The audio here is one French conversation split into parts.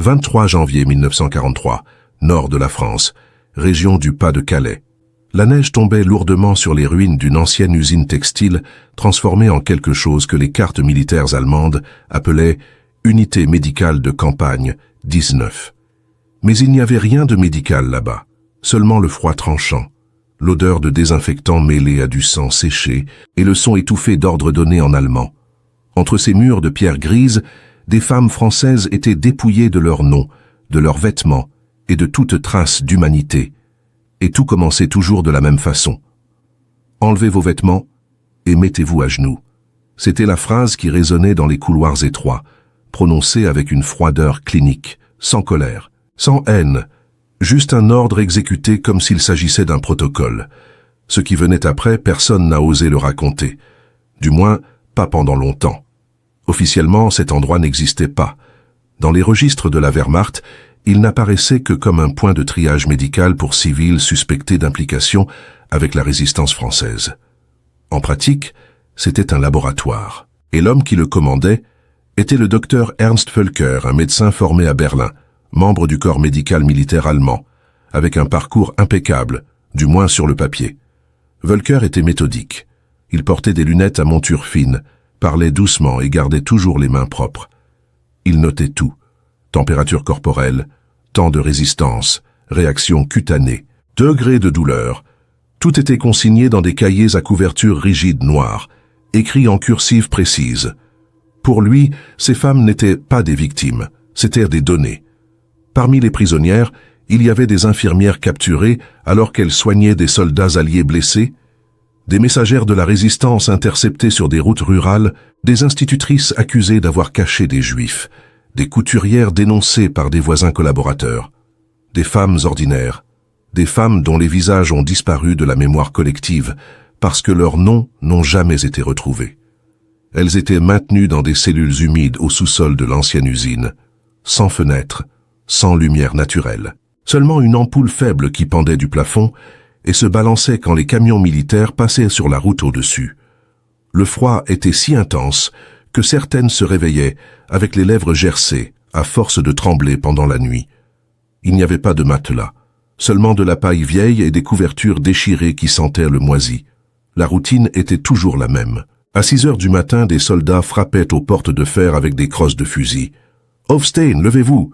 23 janvier 1943, nord de la France, région du Pas-de-Calais. La neige tombait lourdement sur les ruines d'une ancienne usine textile transformée en quelque chose que les cartes militaires allemandes appelaient « Unité médicale de campagne 19 ». Mais il n'y avait rien de médical là-bas, seulement le froid tranchant, l'odeur de désinfectant mêlée à du sang séché et le son étouffé d'ordres donnés en allemand. Entre ces murs de pierre grise, des femmes françaises étaient dépouillées de leurs noms, de leurs vêtements et de toute trace d'humanité. Et tout commençait toujours de la même façon. Enlevez vos vêtements et mettez-vous à genoux. C'était la phrase qui résonnait dans les couloirs étroits, prononcée avec une froideur clinique, sans colère, sans haine, juste un ordre exécuté comme s'il s'agissait d'un protocole. Ce qui venait après, personne n'a osé le raconter. Du moins, pas pendant longtemps. Officiellement, cet endroit n'existait pas. Dans les registres de la Wehrmacht, il n'apparaissait que comme un point de triage médical pour civils suspectés d'implication avec la résistance française. En pratique, c'était un laboratoire. Et l'homme qui le commandait était le docteur Ernst Völker, un médecin formé à Berlin, membre du corps médical militaire allemand, avec un parcours impeccable, du moins sur le papier. Völker était méthodique. Il portait des lunettes à monture fine, parlait doucement et gardait toujours les mains propres. Il notait tout. Température corporelle, temps de résistance, réaction cutanée, degré de douleur. Tout était consigné dans des cahiers à couverture rigide noire, écrits en cursive précise. Pour lui, ces femmes n'étaient pas des victimes, c'étaient des données. Parmi les prisonnières, il y avait des infirmières capturées alors qu'elles soignaient des soldats alliés blessés, des messagères de la résistance interceptées sur des routes rurales, des institutrices accusées d'avoir caché des juifs, des couturières dénoncées par des voisins collaborateurs, des femmes ordinaires, des femmes dont les visages ont disparu de la mémoire collective parce que leurs noms n'ont jamais été retrouvés. Elles étaient maintenues dans des cellules humides au sous-sol de l'ancienne usine, sans fenêtres, sans lumière naturelle. Seulement une ampoule faible qui pendait du plafond et se balançait quand les camions militaires passaient sur la route au-dessus. Le froid était si intense que certaines se réveillaient avec les lèvres gercées, à force de trembler pendant la nuit. Il n'y avait pas de matelas, seulement de la paille vieille et des couvertures déchirées qui sentaient le moisi. La routine était toujours la même. À 6 heures du matin, des soldats frappaient aux portes de fer avec des crosses de fusil. « Hofstein, levez-vous !»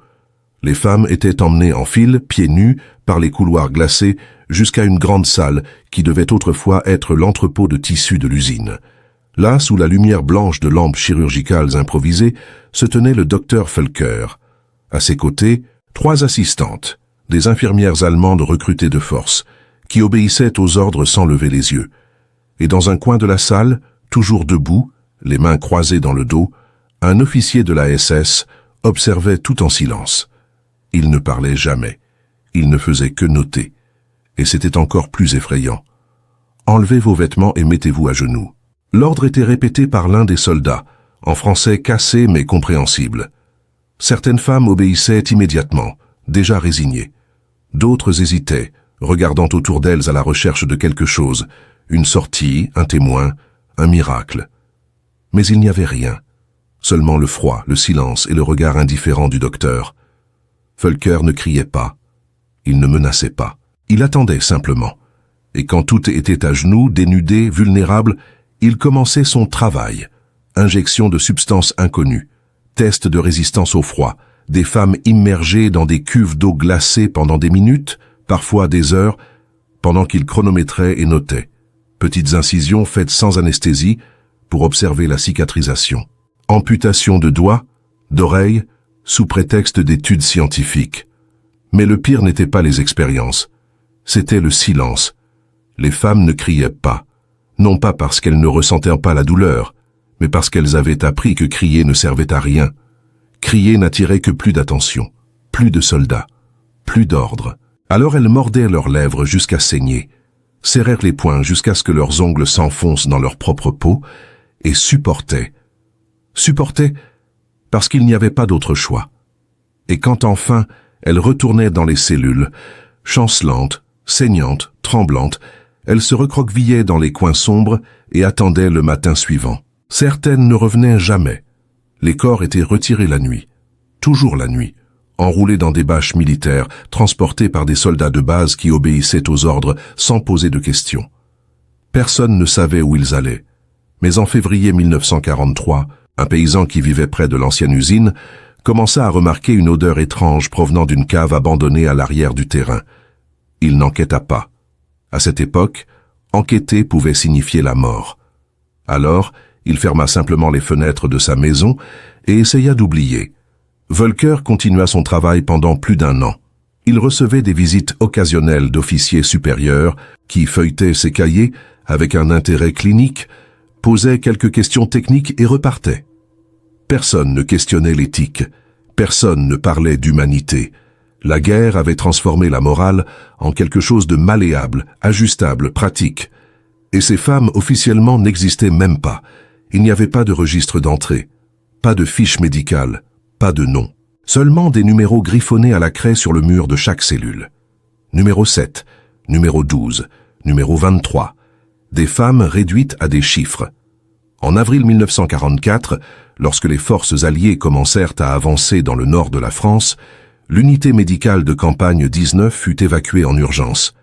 Les femmes étaient emmenées en file, pieds nus, par les couloirs glacés, jusqu'à une grande salle qui devait autrefois être l'entrepôt de tissus de l'usine. Là, sous la lumière blanche de lampes chirurgicales improvisées, se tenait le docteur Völker. À ses côtés, 3 assistantes, des infirmières allemandes recrutées de force, qui obéissaient aux ordres sans lever les yeux. Et dans un coin de la salle, toujours debout, les mains croisées dans le dos, un officier de la SS observait tout en silence. Il ne parlait jamais. Il ne faisait que noter. Et c'était encore plus effrayant. Enlevez vos vêtements et mettez-vous à genoux. L'ordre était répété par l'un des soldats, en français cassé mais compréhensible. Certaines femmes obéissaient immédiatement, déjà résignées. D'autres hésitaient, regardant autour d'elles à la recherche de quelque chose, une sortie, un témoin, un miracle. Mais il n'y avait rien. Seulement le froid, le silence et le regard indifférent du docteur. Völker ne criait pas. Il ne menaçait pas. Il attendait simplement. Et quand tout était à genoux, dénudé, vulnérable, il commençait son travail. Injection de substances inconnues, test de résistance au froid, des femmes immergées dans des cuves d'eau glacée pendant des minutes, parfois des heures, pendant qu'il chronométrait et notait. Petites incisions faites sans anesthésie pour observer la cicatrisation. Amputation de doigts, d'oreilles, sous prétexte d'études scientifiques. Mais le pire n'était pas les expériences, c'était le silence. Les femmes ne criaient pas, non pas parce qu'elles ne ressentaient pas la douleur, mais parce qu'elles avaient appris que crier ne servait à rien. Crier n'attirait que plus d'attention, plus de soldats, plus d'ordre. Alors elles mordaient leurs lèvres jusqu'à saigner, serrèrent les poings jusqu'à ce que leurs ongles s'enfoncent dans leur propre peau et supportaient. Supportaient parce qu'il n'y avait pas d'autre choix. Et quand enfin elles retournaient dans les cellules, chancelantes, saignantes, tremblantes, elles se recroquevillaient dans les coins sombres et attendaient le matin suivant. Certaines ne revenaient jamais. Les corps étaient retirés la nuit, toujours la nuit, enroulés dans des bâches militaires, transportés par des soldats de base qui obéissaient aux ordres sans poser de questions. Personne ne savait où ils allaient. Mais en février 1943, un paysan qui vivait près de l'ancienne usine commença à remarquer une odeur étrange provenant d'une cave abandonnée à l'arrière du terrain. Il n'enquêta pas. À cette époque, enquêter pouvait signifier la mort. Alors, il ferma simplement les fenêtres de sa maison et essaya d'oublier. Völker continua son travail pendant plus d'1 an. Il recevait des visites occasionnelles d'officiers supérieurs qui feuilletaient ses cahiers avec un intérêt clinique, posaient quelques questions techniques et repartaient. Personne ne questionnait l'éthique, personne ne parlait d'humanité. La guerre avait transformé la morale en quelque chose de malléable, ajustable, pratique. Et ces femmes officiellement n'existaient même pas. Il n'y avait pas de registre d'entrée, pas de fiche médicale, pas de nom. Seulement des numéros griffonnés à la craie sur le mur de chaque cellule. Numéro 7, numéro 12, numéro 23. Des femmes réduites à des chiffres. En avril 1944, lorsque les forces alliées commencèrent à avancer dans le nord de la France, l'unité médicale de campagne 19 fut évacuée en urgence.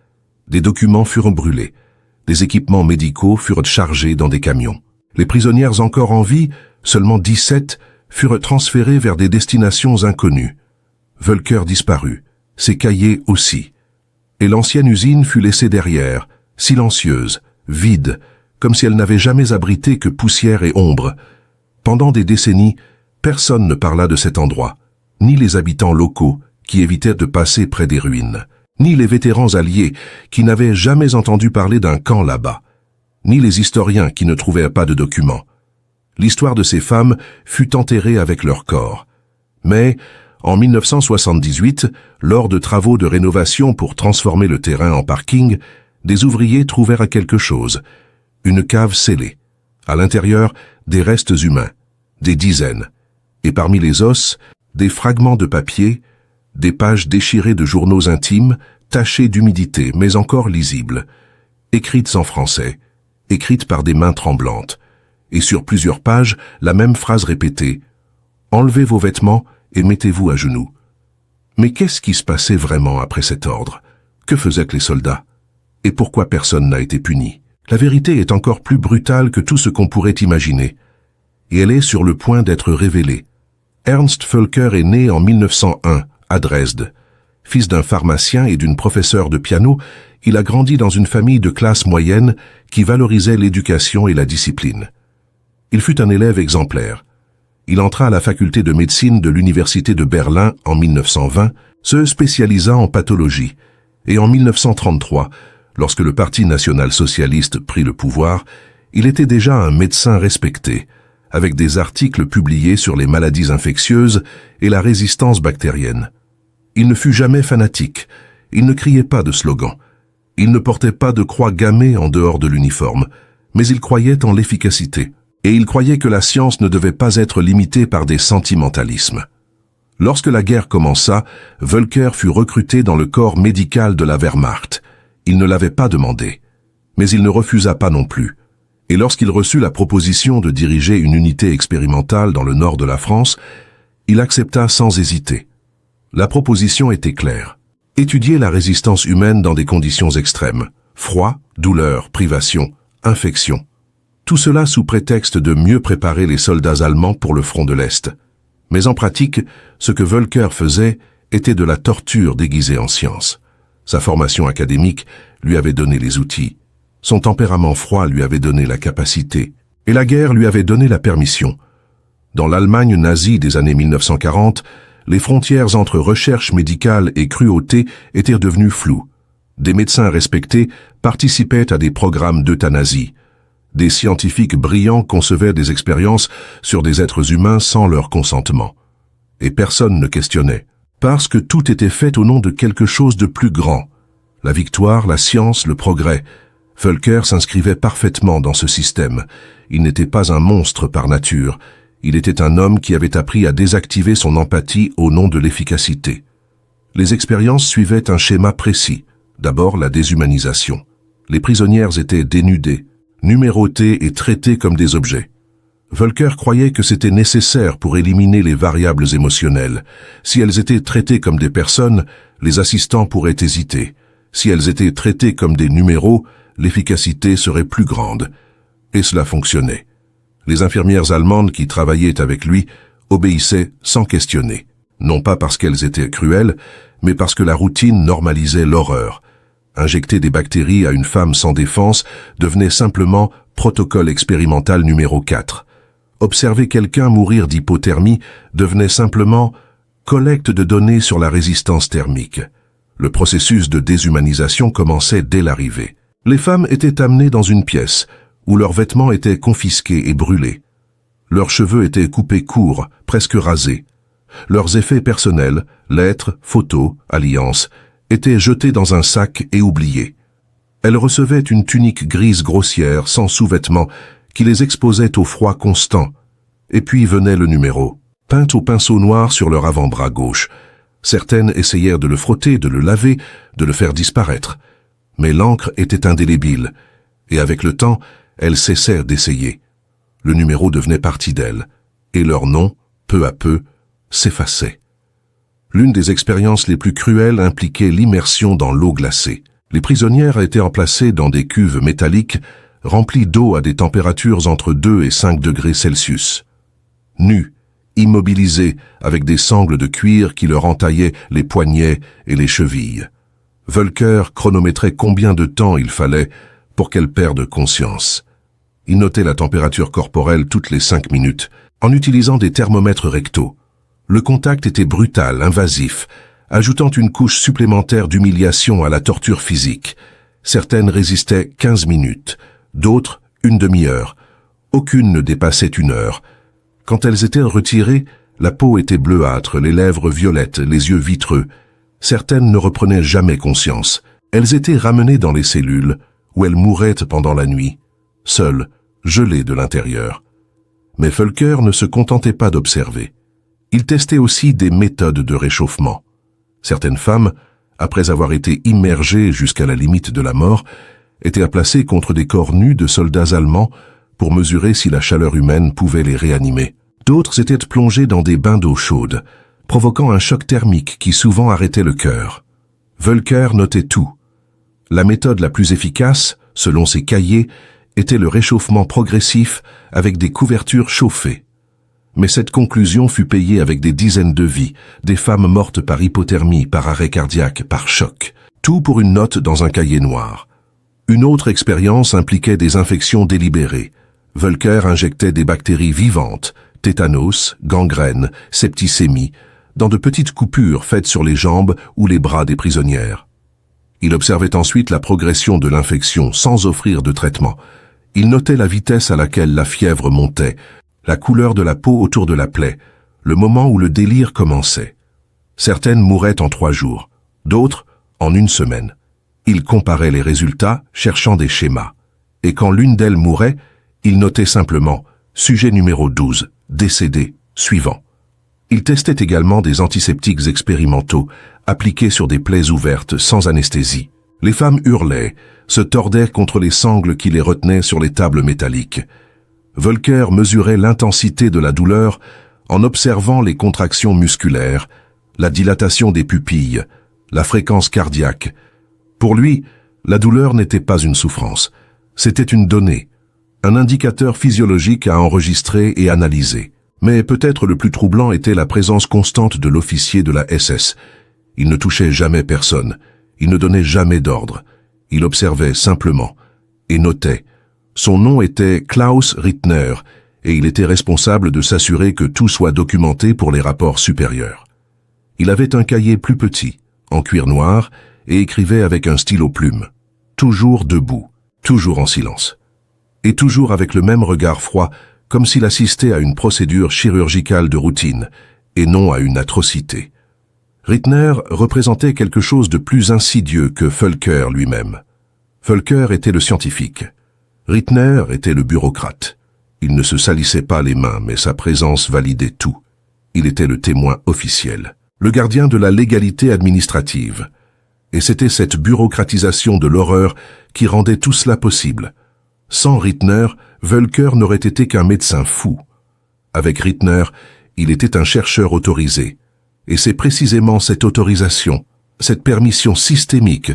Des documents furent brûlés. Des équipements médicaux furent chargés dans des camions. Les prisonnières encore en vie, seulement 17, furent transférées vers des destinations inconnues. Völker disparut, ses cahiers aussi. Et l'ancienne usine fut laissée derrière, silencieuse, vide, comme si elle n'avait jamais abrité que poussière et ombre. Pendant des décennies, personne ne parla de cet endroit, ni les habitants locaux qui évitaient de passer près des ruines, ni les vétérans alliés qui n'avaient jamais entendu parler d'un camp là-bas, ni les historiens qui ne trouvaient pas de documents. L'histoire de ces femmes fut enterrée avec leur corps. Mais, en 1978, lors de travaux de rénovation pour transformer le terrain en parking, des ouvriers trouvèrent quelque chose, une cave scellée. À l'intérieur, des restes humains, des dizaines. Et parmi les os, des fragments de papier, des pages déchirées de journaux intimes, tachées d'humidité, mais encore lisibles, écrites en français, écrites par des mains tremblantes. Et sur plusieurs pages, la même phrase répétée. « Enlevez vos vêtements et mettez-vous à genoux. » Mais qu'est-ce qui se passait vraiment après cet ordre? Que faisaient les soldats? Et pourquoi personne n'a été puni? La vérité est encore plus brutale que tout ce qu'on pourrait imaginer. Et elle est sur le point d'être révélée. Ernst Völker est né en 1901, à Dresde. Fils d'un pharmacien et d'une professeure de piano, il a grandi dans une famille de classe moyenne qui valorisait l'éducation et la discipline. Il fut un élève exemplaire. Il entra à la faculté de médecine de l'université de Berlin en 1920, se spécialisant en pathologie. Et en 1933, lorsque le Parti national-socialiste prit le pouvoir, il était déjà un médecin respecté, avec des articles publiés sur les maladies infectieuses et la résistance bactérienne. Il ne fut jamais fanatique, il ne criait pas de slogan, il ne portait pas de croix gammée en dehors de l'uniforme, mais il croyait en l'efficacité. Et il croyait que la science ne devait pas être limitée par des sentimentalismes. Lorsque la guerre commença, Völker fut recruté dans le corps médical de la Wehrmacht. Il ne l'avait pas demandé, mais il ne refusa pas non plus. Et lorsqu'il reçut la proposition de diriger une unité expérimentale dans le nord de la France, il accepta sans hésiter. La proposition était claire. Étudier la résistance humaine dans des conditions extrêmes. Froid, douleur, privation, infection. Tout cela sous prétexte de mieux préparer les soldats allemands pour le front de l'Est. Mais en pratique, ce que Völker faisait était de la torture déguisée en science. Sa formation académique lui avait donné les outils. Son tempérament froid lui avait donné la capacité. Et la guerre lui avait donné la permission. Dans l'Allemagne nazie des années 1940, les frontières entre recherche médicale et cruauté étaient devenues floues. Des médecins respectés participaient à des programmes d'euthanasie. Des scientifiques brillants concevaient des expériences sur des êtres humains sans leur consentement. Et personne ne questionnait, parce que tout était fait au nom de quelque chose de plus grand. La victoire, la science, le progrès. Völker s'inscrivait parfaitement dans ce système. Il n'était pas un monstre par nature. Il était un homme qui avait appris à désactiver son empathie au nom de l'efficacité. Les expériences suivaient un schéma précis. D'abord, la déshumanisation. Les prisonnières étaient dénudées, numérotées et traitées comme des objets. Völker croyait que c'était nécessaire pour éliminer les variables émotionnelles. Si elles étaient traitées comme des personnes, les assistants pourraient hésiter. Si elles étaient traitées comme des numéros, l'efficacité serait plus grande. Et cela fonctionnait. Les infirmières allemandes qui travaillaient avec lui obéissaient sans questionner. Non pas parce qu'elles étaient cruelles, mais parce que la routine normalisait l'horreur. Injecter des bactéries à une femme sans défense devenait simplement protocole expérimental numéro 4. Observer quelqu'un mourir d'hypothermie devenait simplement collecte de données sur la résistance thermique. Le processus de déshumanisation commençait dès l'arrivée. Les femmes étaient amenées dans une pièce où leurs vêtements étaient confisqués et brûlés. Leurs cheveux étaient coupés courts, presque rasés. Leurs effets personnels, lettres, photos, alliances, étaient jetés dans un sac et oubliés. Elles recevaient une tunique grise grossière, sans sous-vêtements, qui les exposait au froid constant. Et puis venait le numéro, peint au pinceau noir sur leur avant-bras gauche. Certaines essayèrent de le frotter, de le laver, de le faire disparaître. Mais l'encre était indélébile, et avec le temps, elles cessèrent d'essayer. Le numéro devenait partie d'elles, et leur nom, peu à peu, s'effaçait. L'une des expériences les plus cruelles impliquait l'immersion dans l'eau glacée. Les prisonnières étaient emplacées dans des cuves métalliques remplies d'eau à des températures entre 2 et 5 degrés Celsius. Nues, immobilisées avec des sangles de cuir qui leur entaillaient les poignets et les chevilles. Völker chronométrait combien de temps il fallait pour qu'elles perdent conscience. Il notait la température corporelle toutes les 5 minutes, en utilisant des thermomètres rectaux. Le contact était brutal, invasif, ajoutant une couche supplémentaire d'humiliation à la torture physique. Certaines résistaient 15 minutes, d'autres une demi-heure. Aucune ne dépassait 1 heure. Quand elles étaient retirées, la peau était bleuâtre, les lèvres violettes, les yeux vitreux. Certaines ne reprenaient jamais conscience. Elles étaient ramenées dans les cellules, où elles mouraient pendant la nuit, seules, gelées de l'intérieur. Mais Völker ne se contentait pas d'observer. Il testait aussi des méthodes de réchauffement. Certaines femmes, après avoir été immergées jusqu'à la limite de la mort, étaient placées contre des corps nus de soldats allemands pour mesurer si la chaleur humaine pouvait les réanimer. D'autres étaient plongées dans des bains d'eau chaude, provoquant un choc thermique qui souvent arrêtait le cœur. Völker notait tout. La méthode la plus efficace, selon ses cahiers, était le réchauffement progressif avec des couvertures chauffées. Mais cette conclusion fut payée avec des dizaines de vies, des femmes mortes par hypothermie, par arrêt cardiaque, par choc. Tout pour une note dans un cahier noir. Une autre expérience impliquait des infections délibérées. Völker injectait des bactéries vivantes, tétanos, gangrène, septicémie, dans de petites coupures faites sur les jambes ou les bras des prisonnières. Il observait ensuite la progression de l'infection sans offrir de traitement. Il notait la vitesse à laquelle la fièvre montait, la couleur de la peau autour de la plaie, le moment où le délire commençait. Certaines mouraient en 3 jours, d'autres en 1 semaine. Il comparait les résultats, cherchant des schémas. Et quand l'une d'elles mourait, il notait simplement « Sujet numéro 12, décédé, suivant ». Il testait également des antiseptiques expérimentaux, appliqués sur des plaies ouvertes, sans anesthésie. Les femmes hurlaient, se tordaient contre les sangles qui les retenaient sur les tables métalliques. Völker mesurait l'intensité de la douleur en observant les contractions musculaires, la dilatation des pupilles, la fréquence cardiaque. Pour lui, la douleur n'était pas une souffrance, c'était une donnée, un indicateur physiologique à enregistrer et analyser. Mais peut-être le plus troublant était la présence constante de l'officier de la SS. Il ne touchait jamais personne, il ne donnait jamais d'ordre, il observait simplement et notait. Son nom était Klaus Rittner et il était responsable de s'assurer que tout soit documenté pour les rapports supérieurs. Il avait un cahier plus petit, en cuir noir, et écrivait avec un stylo plume. Toujours debout, toujours en silence. Et toujours avec le même regard froid, comme s'il assistait à une procédure chirurgicale de routine, et non à une atrocité. Rittner représentait quelque chose de plus insidieux que Völker lui-même. Völker était le scientifique. Rittner était le bureaucrate. Il ne se salissait pas les mains, mais sa présence validait tout. Il était le témoin officiel, le gardien de la légalité administrative. Et c'était cette bureaucratisation de l'horreur qui rendait tout cela possible. Sans Rittner, Völker n'aurait été qu'un médecin fou. Avec Rittner, il était un chercheur autorisé. Et c'est précisément cette autorisation, cette permission systémique,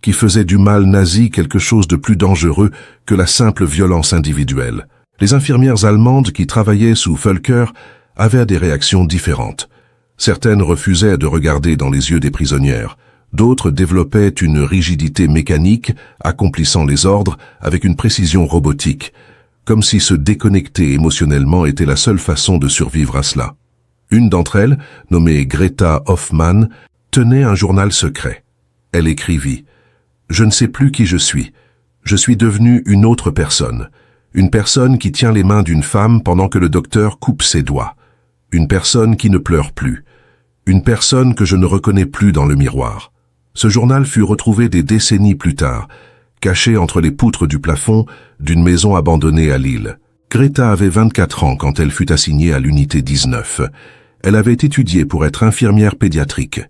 qui faisait du mal nazi quelque chose de plus dangereux que la simple violence individuelle. Les infirmières allemandes qui travaillaient sous Völker avaient des réactions différentes. Certaines refusaient de regarder dans les yeux des prisonnières. D'autres développaient une rigidité mécanique, accomplissant les ordres avec une précision robotique, comme si se déconnecter émotionnellement était la seule façon de survivre à cela. Une d'entre elles, nommée Greta Hoffmann, tenait un journal secret. Elle écrivit « Je ne sais plus qui je suis. Je suis devenue une autre personne. Une personne qui tient les mains d'une femme pendant que le docteur coupe ses doigts. Une personne qui ne pleure plus. Une personne que je ne reconnais plus dans le miroir. » Ce journal fut retrouvé des décennies plus tard, caché entre les poutres du plafond d'une maison abandonnée à Lille. Greta avait 24 ans quand elle fut assignée à l'unité 19. Elle avait étudié pour être infirmière pédiatrique.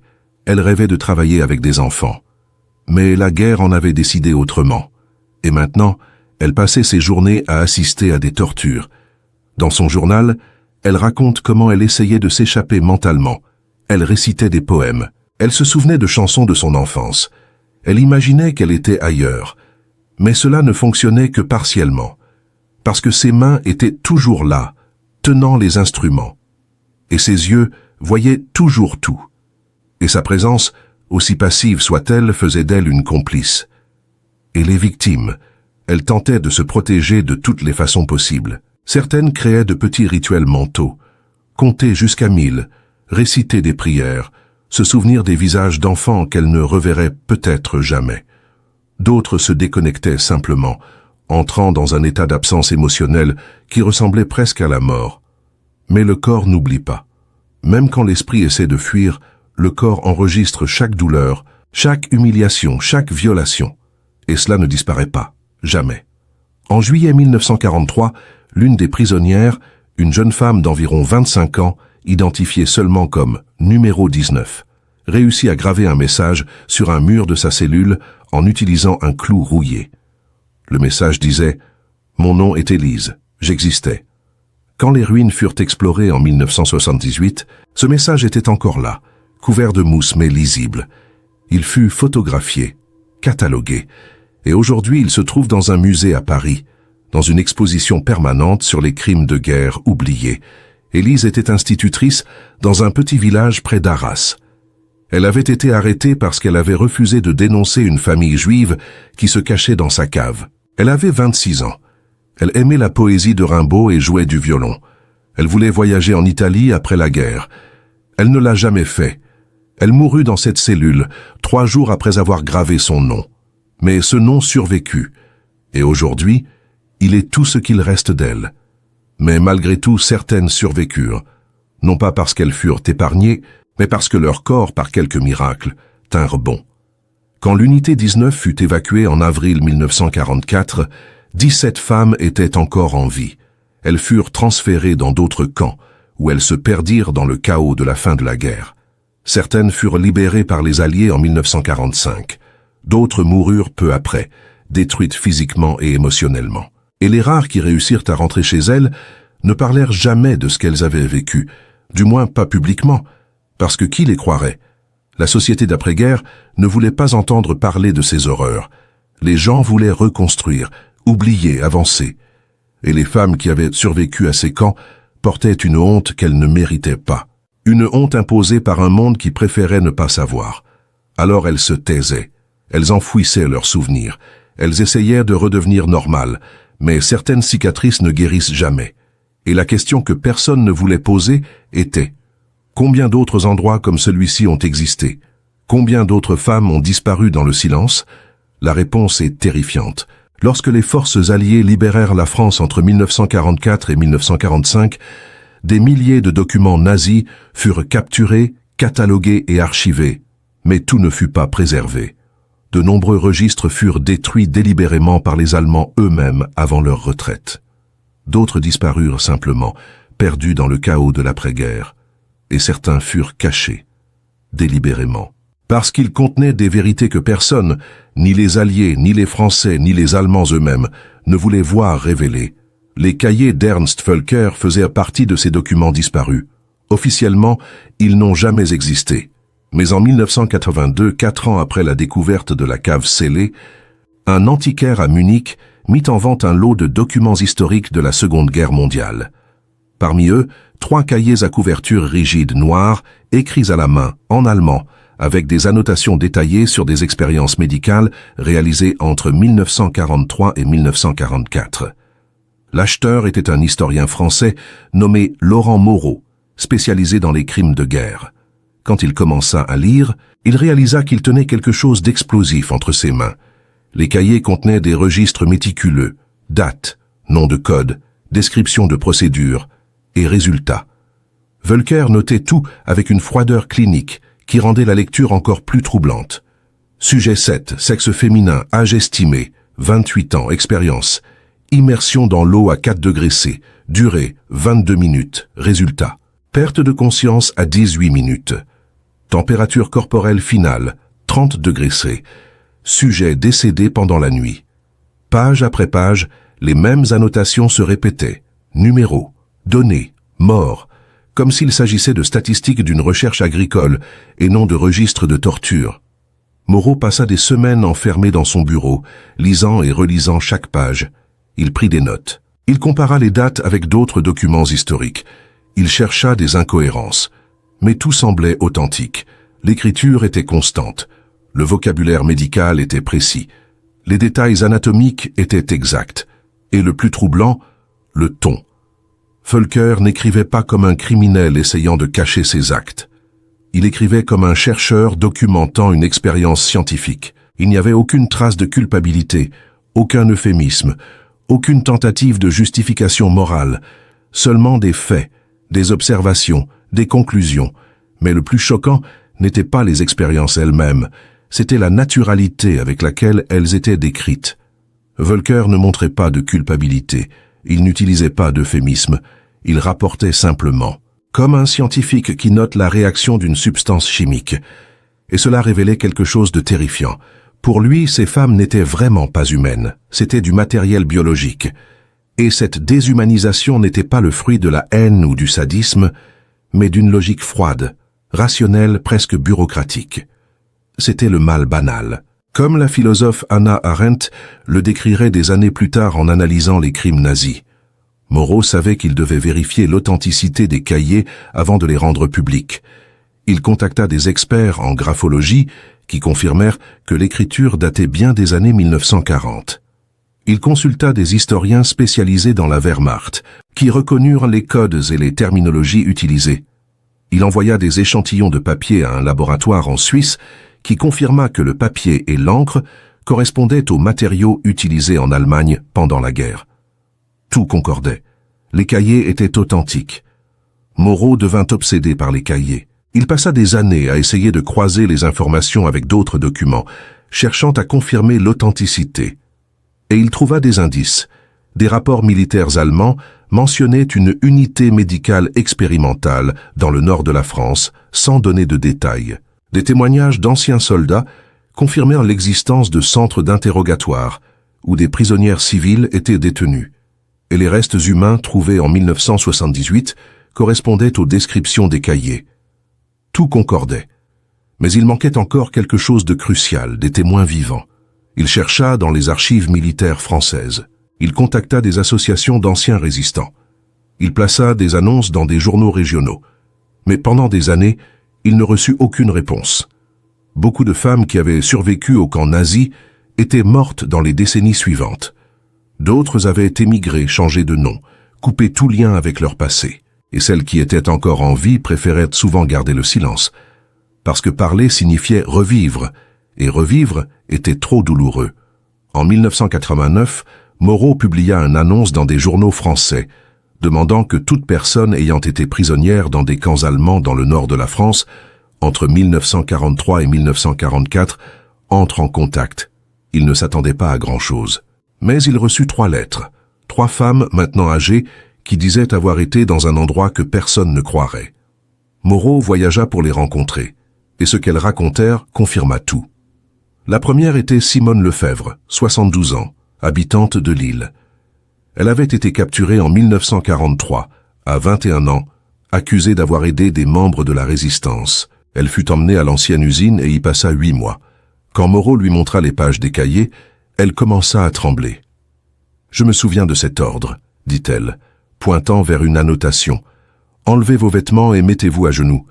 Elle rêvait de travailler avec des enfants. Mais la guerre en avait décidé autrement. Et maintenant, elle passait ses journées à assister à des tortures. Dans son journal, elle raconte comment elle essayait de s'échapper mentalement. Elle récitait des poèmes. Elle se souvenait de chansons de son enfance. Elle imaginait qu'elle était ailleurs. Mais cela ne fonctionnait que partiellement. Parce que ses mains étaient toujours là, tenant les instruments. Et ses yeux voyaient toujours tout. Et sa présence, aussi passive soit-elle, faisait d'elle une complice. Et les victimes, elles tentaient de se protéger de toutes les façons possibles. Certaines créaient de petits rituels mentaux, comptaient jusqu'à 1000, récitaient des prières, se souvenir des visages d'enfants qu'elles ne reverraient peut-être jamais. D'autres se déconnectaient simplement, entrant dans un état d'absence émotionnelle qui ressemblait presque à la mort. Mais le corps n'oublie pas. Même quand l'esprit essaie de fuir, le corps enregistre chaque douleur, chaque humiliation, chaque violation. Et cela ne disparaît pas, jamais. En juillet 1943, l'une des prisonnières, une jeune femme d'environ 25 ans, identifiée seulement comme numéro 19, réussit à graver un message sur un mur de sa cellule en utilisant un clou rouillé. Le message disait « Mon nom est Élise, j'existais ». Quand les ruines furent explorées en 1978, ce message était encore là, couvert de mousse mais lisible. Il fut photographié, catalogué, et aujourd'hui il se trouve dans un musée à Paris, dans une exposition permanente sur les crimes de guerre oubliés. Élise était institutrice dans un petit village près d'Arras. Elle avait été arrêtée parce qu'elle avait refusé de dénoncer une famille juive qui se cachait dans sa cave. Elle avait 26 ans. Elle aimait la poésie de Rimbaud et jouait du violon. Elle voulait voyager en Italie après la guerre. Elle ne l'a jamais fait. Elle mourut dans cette cellule, 3 jours après avoir gravé son nom. Mais ce nom survécut. Et aujourd'hui, il est tout ce qu'il reste d'elle. Mais malgré tout, certaines survécurent. Non pas parce qu'elles furent épargnées, mais parce que leur corps, par quelque miracle, tinrent bon. Quand l'unité 19 fut évacuée en avril 1944, 17 femmes étaient encore en vie. Elles furent transférées dans d'autres camps, où elles se perdirent dans le chaos de la fin de la guerre. Certaines furent libérées par les Alliés en 1945. D'autres moururent peu après, détruites physiquement et émotionnellement. Et les rares qui réussirent à rentrer chez elles ne parlèrent jamais de ce qu'elles avaient vécu, du moins pas publiquement, parce que qui les croirait? La société d'après-guerre ne voulait pas entendre parler de ces horreurs. Les gens voulaient reconstruire, oublier, avancer. Et les femmes qui avaient survécu à ces camps portaient une honte qu'elles ne méritaient pas. Une honte imposée par un monde qui préférait ne pas savoir. Alors elles se taisaient, elles enfouissaient leurs souvenirs, elles essayaient de redevenir normales, mais certaines cicatrices ne guérissent jamais. Et la question que personne ne voulait poser était « Combien d'autres endroits comme celui-ci ont existé? Combien d'autres femmes ont disparu dans le silence ?» La réponse est terrifiante. Lorsque les forces alliées libérèrent la France entre 1944 et 1945, des milliers de documents nazis furent capturés, catalogués et archivés, mais tout ne fut pas préservé. De nombreux registres furent détruits délibérément par les Allemands eux-mêmes avant leur retraite. D'autres disparurent simplement, perdus dans le chaos de l'après-guerre, et certains furent cachés, délibérément. Parce qu'ils contenaient des vérités que personne, ni les Alliés, ni les Français, ni les Allemands eux-mêmes, ne voulaient voir révélées. Les cahiers d'Ernst Völker faisaient partie de ces documents disparus. Officiellement, ils n'ont jamais existé. Mais en 1982, 4 ans après la découverte de la cave scellée, un antiquaire à Munich mit en vente un lot de documents historiques de la Seconde Guerre mondiale. Parmi eux, 3 cahiers à couverture rigide noire, écrits à la main, en allemand, avec des annotations détaillées sur des expériences médicales réalisées entre 1943 et 1944. L'acheteur était un historien français nommé Laurent Moreau, spécialisé dans les crimes de guerre. Quand il commença à lire, il réalisa qu'il tenait quelque chose d'explosif entre ses mains. Les cahiers contenaient des registres méticuleux, dates, noms de code, descriptions de procédures et résultats. Völker notait tout avec une froideur clinique qui rendait la lecture encore plus troublante. Sujet 7, sexe féminin, âge estimé, 28 ans, expérience. Immersion dans l'eau à 4 degrés C, durée 22 minutes, résultat. Perte de conscience à 18 minutes. Température corporelle finale, 30 degrés C. Sujet décédé pendant la nuit. Page après page, les mêmes annotations se répétaient. Numéro, données, mort, comme s'il s'agissait de statistiques d'une recherche agricole et non de registres de torture. Moreau passa des semaines enfermé dans son bureau, lisant et relisant chaque page. Il prit des notes. Il compara les dates avec d'autres documents historiques. Il chercha des incohérences. Mais tout semblait authentique. L'écriture était constante. Le vocabulaire médical était précis. Les détails anatomiques étaient exacts. Et le plus troublant, le ton. Völker n'écrivait pas comme un criminel essayant de cacher ses actes. Il écrivait comme un chercheur documentant une expérience scientifique. Il n'y avait aucune trace de culpabilité, aucun euphémisme, aucune tentative de justification morale, seulement des faits, des observations, des conclusions. Mais le plus choquant n'était pas les expériences elles-mêmes, c'était la naturalité avec laquelle elles étaient décrites. Völker ne montrait pas de culpabilité, il n'utilisait pas d'euphémisme, il rapportait simplement, comme un scientifique qui note la réaction d'une substance chimique. Et cela révélait quelque chose de terrifiant. Pour lui, ces femmes n'étaient vraiment pas humaines, c'était du matériel biologique. Et cette déshumanisation n'était pas le fruit de la haine ou du sadisme, mais d'une logique froide, rationnelle, presque bureaucratique. C'était le mal banal, comme la philosophe Hannah Arendt le décrirait des années plus tard en analysant les crimes nazis. Moreau savait qu'il devait vérifier l'authenticité des cahiers avant de les rendre publics. Il contacta des experts en graphologie qui confirmèrent que l'écriture datait bien des années 1940. Il consulta des historiens spécialisés dans la Wehrmacht, qui reconnurent les codes et les terminologies utilisées. Il envoya des échantillons de papier à un laboratoire en Suisse qui confirma que le papier et l'encre correspondaient aux matériaux utilisés en Allemagne pendant la guerre. Tout concordait. Les cahiers étaient authentiques. Moreau devint obsédé par les cahiers. Il passa des années à essayer de croiser les informations avec d'autres documents, cherchant à confirmer l'authenticité. Et il trouva des indices. Des rapports militaires allemands mentionnaient une unité médicale expérimentale dans le nord de la France, sans donner de détails. Des témoignages d'anciens soldats confirmèrent l'existence de centres d'interrogatoire, où des prisonnières civiles étaient détenues. Et les restes humains trouvés en 1978 correspondaient aux descriptions des cahiers. Tout concordait. Mais il manquait encore quelque chose de crucial, des témoins vivants. Il chercha dans les archives militaires françaises. Il contacta des associations d'anciens résistants. Il plaça des annonces dans des journaux régionaux. Mais pendant des années, il ne reçut aucune réponse. Beaucoup de femmes qui avaient survécu au camp nazi étaient mortes dans les décennies suivantes. D'autres avaient émigré, changé de nom, coupé tout lien avec leur passé. Et celles qui étaient encore en vie préféraient souvent garder le silence, parce que parler signifiait revivre, et revivre était trop douloureux. En 1989, Moreau publia une annonce dans des journaux français, demandant que toute personne ayant été prisonnière dans des camps allemands dans le nord de la France, entre 1943 et 1944, entre en contact. Il ne s'attendait pas à grand-chose. Mais il reçut 3 lettres, 3 femmes maintenant âgées, qui disaient avoir été dans un endroit que personne ne croirait. Moreau voyagea pour les rencontrer, et ce qu'elles racontèrent confirma tout. La première était Simone Lefebvre, 72 ans, habitante de Lille. Elle avait été capturée en 1943, à 21 ans, accusée d'avoir aidé des membres de la résistance. Elle fut emmenée à l'ancienne usine et y passa 8 mois. Quand Moreau lui montra les pages des cahiers, elle commença à trembler. « Je me souviens de cet ordre, dit-elle, pointant vers une annotation. « Enlevez vos vêtements et mettez-vous à genoux.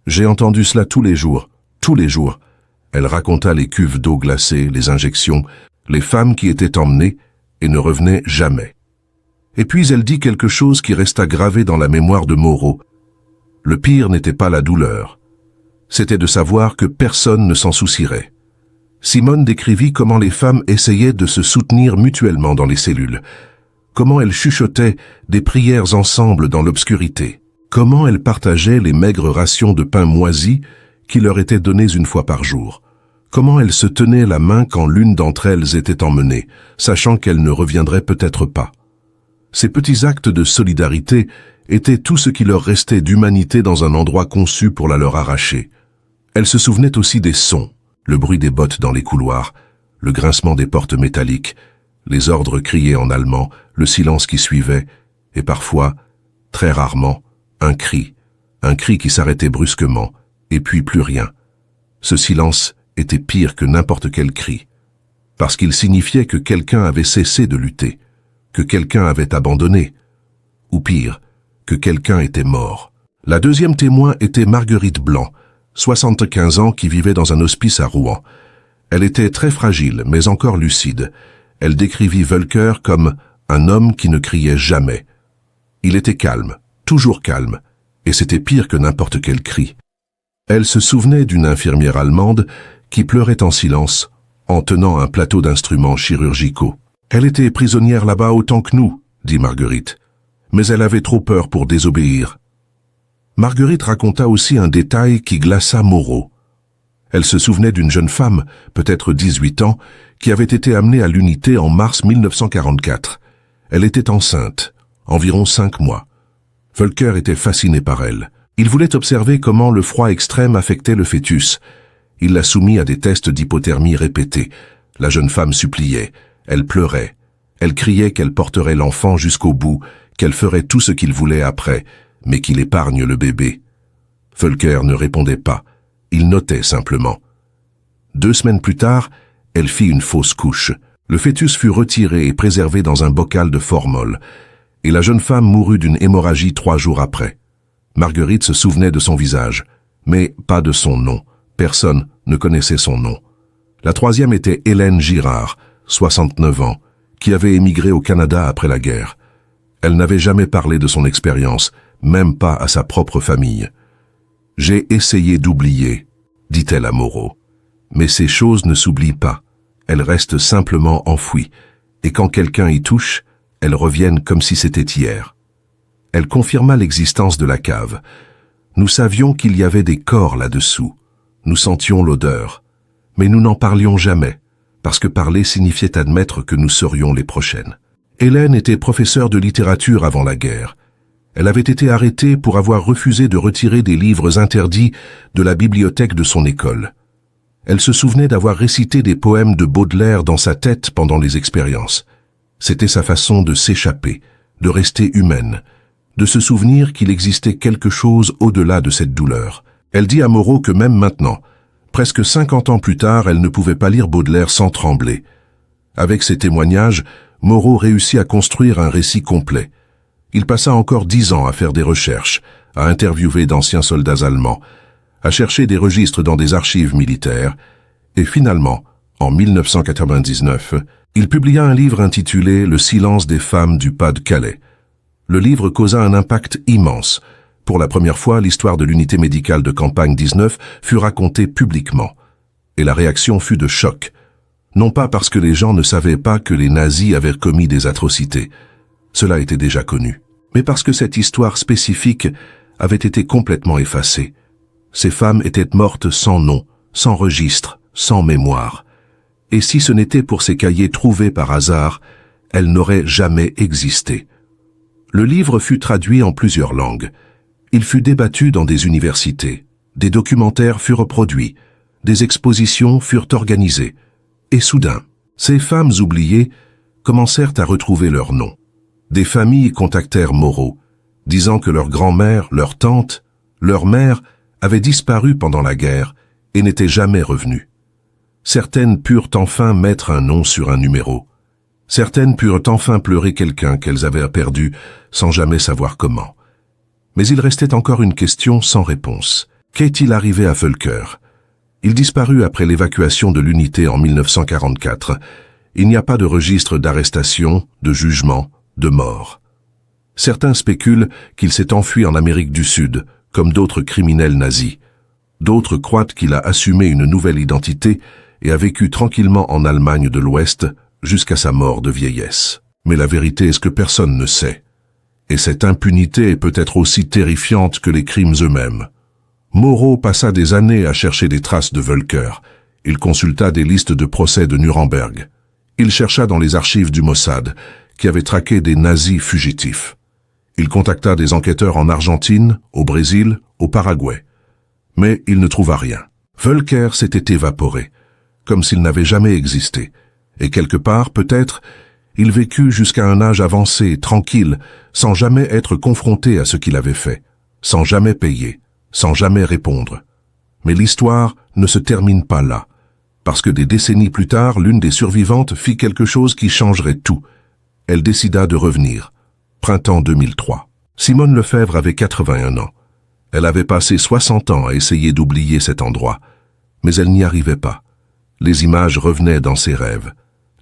J'ai entendu cela tous les jours, tous les jours. » Elle raconta les cuves d'eau glacée, les injections, les femmes qui étaient emmenées et ne revenaient jamais. Et puis elle dit quelque chose qui resta gravé dans la mémoire de Moreau. Le pire n'était pas la douleur. C'était de savoir que personne ne s'en soucierait. Simone décrivit comment les femmes essayaient de se soutenir mutuellement dans les cellules, comment elles chuchotaient des prières ensemble dans l'obscurité, comment elles partageaient les maigres rations de pain moisi qui leur étaient données une fois par jour, comment elles se tenaient la main quand l'une d'entre elles était emmenée, sachant qu'elle ne reviendrait peut-être pas. Ces petits actes de solidarité étaient tout ce qui leur restait d'humanité dans un endroit conçu pour la leur arracher. Elles se souvenaient aussi des sons, le bruit des bottes dans les couloirs, le grincement des portes métalliques, les ordres criés en allemand, le silence qui suivait, et parfois, très rarement, un cri qui s'arrêtait brusquement, et puis plus rien. Ce silence était pire que n'importe quel cri, parce qu'il signifiait que quelqu'un avait cessé de lutter, que quelqu'un avait abandonné, ou pire, que quelqu'un était mort. La deuxième témoin était Marguerite Blanc, 75 ans, qui vivait dans un hospice à Rouen. Elle était très fragile, mais encore lucide. Elle décrivit Völker comme un homme qui ne criait jamais. Il était calme, toujours calme, et c'était pire que n'importe quel cri. Elle se souvenait d'une infirmière allemande qui pleurait en silence, en tenant un plateau d'instruments chirurgicaux. « Elle était prisonnière là-bas autant que nous, » dit Marguerite, « mais elle avait trop peur pour désobéir. » Marguerite raconta aussi un détail qui glaça Moreau. Elle se souvenait d'une jeune femme, peut-être 18 ans, qui avait été amenée à l'unité en mars 1944. Elle était enceinte, environ 5 mois. Völker était fasciné par elle. Il voulait observer comment le froid extrême affectait le fœtus. Il l'a soumis à des tests d'hypothermie répétés. La jeune femme suppliait, elle pleurait. Elle criait qu'elle porterait l'enfant jusqu'au bout, qu'elle ferait tout ce qu'il voulait après, mais qu'il épargne le bébé. Völker ne répondait pas. Il notait simplement. 2 semaines plus tard, elle fit une fausse couche. Le fœtus fut retiré et préservé dans un bocal de formol, et la jeune femme mourut d'une hémorragie 3 jours après. Marguerite se souvenait de son visage, mais pas de son nom. Personne ne connaissait son nom. La troisième était Hélène Girard, 69 ans, qui avait émigré au Canada après la guerre. Elle n'avait jamais parlé de son expérience, même pas à sa propre famille. « J'ai essayé d'oublier, » dit-elle à Moreau. Mais ces choses ne s'oublient pas. Elles restent simplement enfouies, et quand quelqu'un y touche, elles reviennent comme si c'était hier. Elle confirma l'existence de la cave. Nous savions qu'il y avait des corps là-dessous. Nous sentions l'odeur. Mais nous n'en parlions jamais, parce que parler signifiait admettre que nous serions les prochaines. Hélène était professeure de littérature avant la guerre. Elle avait été arrêtée pour avoir refusé de retirer des livres interdits de la bibliothèque de son école. Elle se souvenait d'avoir récité des poèmes de Baudelaire dans sa tête pendant les expériences. C'était sa façon de s'échapper, de rester humaine, de se souvenir qu'il existait quelque chose au-delà de cette douleur. Elle dit à Moreau que même maintenant, presque 50 ans plus tard, elle ne pouvait pas lire Baudelaire sans trembler. Avec ces témoignages, Moreau réussit à construire un récit complet. Il passa encore 10 ans à faire des recherches, à interviewer d'anciens soldats allemands, à chercher des registres dans des archives militaires, et finalement, en 1999, il publia un livre intitulé « Le silence des femmes du Pas-de-Calais ». Le livre causa un impact immense. Pour la première fois, l'histoire de l'unité médicale de campagne 19 fut racontée publiquement. Et la réaction fut de choc. Non pas parce que les gens ne savaient pas que les nazis avaient commis des atrocités. Cela était déjà connu. Mais parce que cette histoire spécifique avait été complètement effacée. Ces femmes étaient mortes sans nom, sans registre, sans mémoire. Et si ce n'était pour ces cahiers trouvés par hasard, elles n'auraient jamais existé. Le livre fut traduit en plusieurs langues. Il fut débattu dans des universités. Des documentaires furent produits. Des expositions furent organisées. Et soudain, ces femmes oubliées commencèrent à retrouver leur nom. Des familles contactèrent Moreau, disant que leur grand-mère, leur tante, leur mère avaient disparu pendant la guerre et n'étaient jamais revenues. Certaines purent enfin mettre un nom sur un numéro. Certaines purent enfin pleurer quelqu'un qu'elles avaient perdu sans jamais savoir comment. Mais il restait encore une question sans réponse. Qu'est-il arrivé à Völker? Il disparut après l'évacuation de l'unité en 1944. Il n'y a pas de registre d'arrestation, de jugement, de mort. Certains spéculent qu'il s'est enfui en Amérique du Sud, comme d'autres criminels nazis. D'autres croient qu'il a assumé une nouvelle identité et a vécu tranquillement en Allemagne de l'Ouest jusqu'à sa mort de vieillesse. Mais la vérité est ce que personne ne sait. Et cette impunité est peut-être aussi terrifiante que les crimes eux-mêmes. Moreau passa des années à chercher des traces de Völker. Il consulta des listes de procès de Nuremberg. Il chercha dans les archives du Mossad, qui avait traqué des nazis fugitifs. Il contacta des enquêteurs en Argentine, au Brésil, au Paraguay. Mais il ne trouva rien. Völker s'était évaporé, comme s'il n'avait jamais existé. Et quelque part, peut-être, il vécut jusqu'à un âge avancé, tranquille, sans jamais être confronté à ce qu'il avait fait, sans jamais payer, sans jamais répondre. Mais l'histoire ne se termine pas là, parce que des décennies plus tard, l'une des survivantes fit quelque chose qui changerait tout. Elle décida de revenir. Printemps 2003. Simone Lefebvre avait 81 ans. Elle avait passé 60 ans à essayer d'oublier cet endroit, mais elle n'y arrivait pas. Les images revenaient dans ses rêves.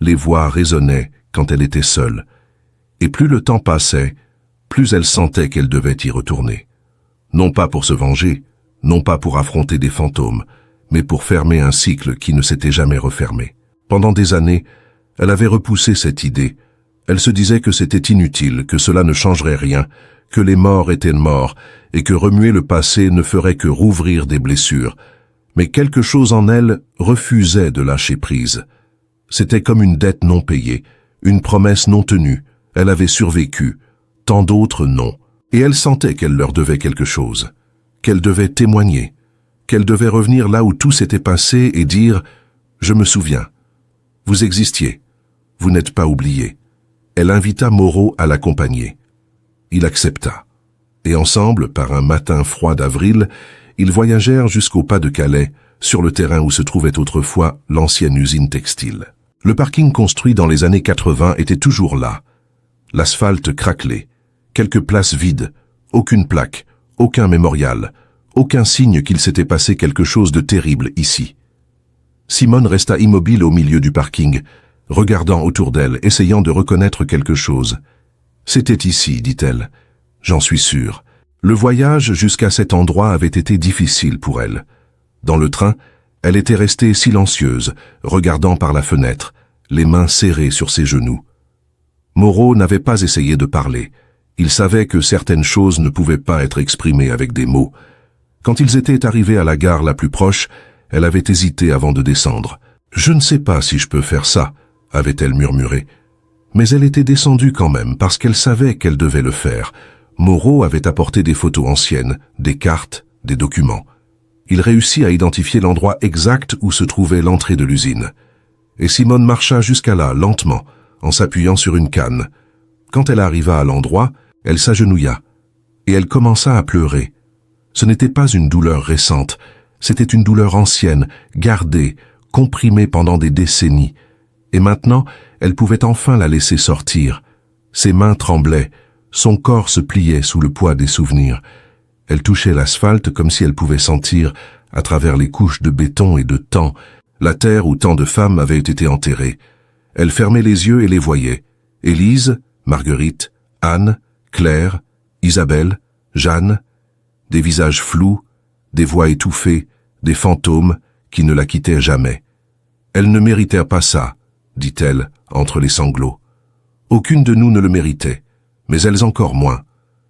Les voix résonnaient quand elle était seule. Et plus le temps passait, plus elle sentait qu'elle devait y retourner. Non pas pour se venger, non pas pour affronter des fantômes, mais pour fermer un cycle qui ne s'était jamais refermé. Pendant des années, elle avait repoussé cette idée. Elle se disait que c'était inutile, que cela ne changerait rien, que les morts étaient morts, et que remuer le passé ne ferait que rouvrir des blessures. Mais quelque chose en elle refusait de lâcher prise. C'était comme une dette non payée, une promesse non tenue. Elle avait survécu, tant d'autres non. Et elle sentait qu'elle leur devait quelque chose, qu'elle devait témoigner, qu'elle devait revenir là où tout s'était passé et dire « Je me souviens, vous existiez, vous n'êtes pas oublié ». Elle invita Moreau à l'accompagner. Il accepta. Et ensemble, par un matin froid d'avril, ils voyagèrent jusqu'au Pas-de-Calais, sur le terrain où se trouvait autrefois l'ancienne usine textile. Le parking construit dans les années 80 était toujours là. L'asphalte craquelait, quelques places vides, aucune plaque, aucun mémorial, aucun signe qu'il s'était passé quelque chose de terrible ici. Simone resta immobile au milieu du parking, regardant autour d'elle, essayant de reconnaître quelque chose. « C'était ici, dit-elle. J'en suis sûre. » Le voyage jusqu'à cet endroit avait été difficile pour elle. Dans le train, elle était restée silencieuse, regardant par la fenêtre, les mains serrées sur ses genoux. Moreau n'avait pas essayé de parler. Il savait que certaines choses ne pouvaient pas être exprimées avec des mots. Quand ils étaient arrivés à la gare la plus proche, elle avait hésité avant de descendre. « Je ne sais pas si je peux faire ça », avait-elle murmuré. Mais elle était descendue quand même, parce qu'elle savait qu'elle devait le faire. Moreau avait apporté des photos anciennes, des cartes, des documents. Il réussit à identifier l'endroit exact où se trouvait l'entrée de l'usine. Et Simone marcha jusqu'à là, lentement, en s'appuyant sur une canne. Quand elle arriva à l'endroit, elle s'agenouilla. Et elle commença à pleurer. Ce n'était pas une douleur récente, c'était une douleur ancienne, gardée, comprimée pendant des décennies. Et maintenant, elle pouvait enfin la laisser sortir. Ses mains tremblaient, son corps se pliait sous le poids des souvenirs. Elle touchait l'asphalte comme si elle pouvait sentir, à travers les couches de béton et de temps, la terre où tant de femmes avaient été enterrées. Elle fermait les yeux et les voyait. Élise, Marguerite, Anne, Claire, Isabelle, Jeanne, des visages flous, des voix étouffées, des fantômes qui ne la quittaient jamais. Elles ne méritèrent pas ça, dit-elle, entre les sanglots. Aucune de nous ne le méritait, mais elles encore moins.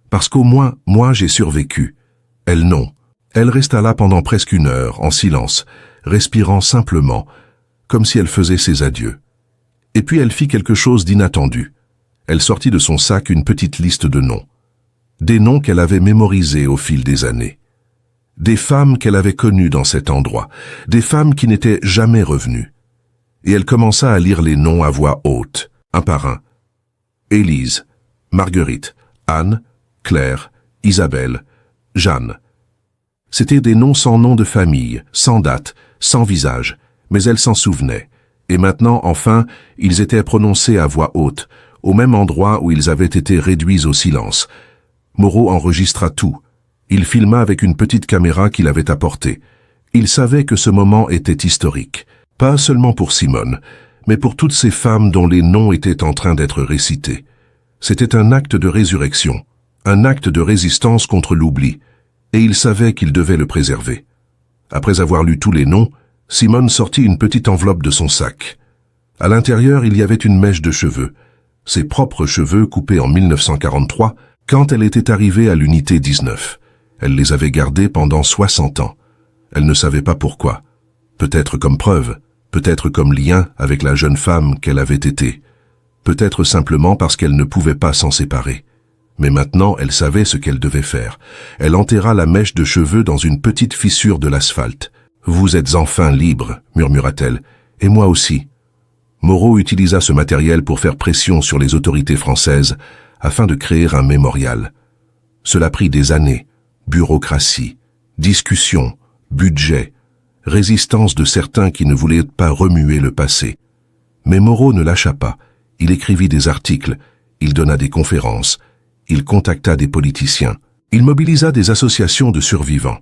Parce qu'au moins, moi j'ai survécu. Elle non. Elle resta là pendant presque 1 heure, en silence, respirant simplement, comme si elle faisait ses adieux. Et puis elle fit quelque chose d'inattendu. Elle sortit de son sac une petite liste de noms. Des noms qu'elle avait mémorisés au fil des années. Des femmes qu'elle avait connues dans cet endroit, des femmes qui n'étaient jamais revenues. Et elle commença à lire les noms à voix haute, un par un. Élise, Marguerite, Anne, Claire, Isabelle, Jeanne. C'étaient des noms sans nom de famille, sans date, sans visage, mais elle s'en souvenait. Et maintenant, enfin, ils étaient prononcés à voix haute, au même endroit où ils avaient été réduits au silence. Moreau enregistra tout. Il filma avec une petite caméra qu'il avait apportée. Il savait que ce moment était historique, pas seulement pour Simone, mais pour toutes ces femmes dont les noms étaient en train d'être récités. C'était un acte de résurrection, un acte de résistance contre l'oubli, et il savait qu'il devait le préserver. Après avoir lu tous les noms, Simone sortit une petite enveloppe de son sac. À l'intérieur, il y avait une mèche de cheveux, ses propres cheveux coupés en 1943, quand elle était arrivée à l'unité 19. Elle les avait gardés pendant 60 ans. Elle ne savait pas pourquoi. Peut-être comme preuve, peut-être comme lien avec la jeune femme qu'elle avait été. Peut-être simplement parce qu'elle ne pouvait pas s'en séparer. Mais maintenant, elle savait ce qu'elle devait faire. Elle enterra la mèche de cheveux dans une petite fissure de l'asphalte. « Vous êtes enfin libre », murmura-t-elle, « et moi aussi ». Moreau utilisa ce matériel pour faire pression sur les autorités françaises afin de créer un mémorial. Cela prit des années, bureaucratie, discussion, budget, résistance de certains qui ne voulaient pas remuer le passé. Mais Moreau ne lâcha pas. Il écrivit des articles, il donna des conférences, il contacta des politiciens, il mobilisa des associations de survivants.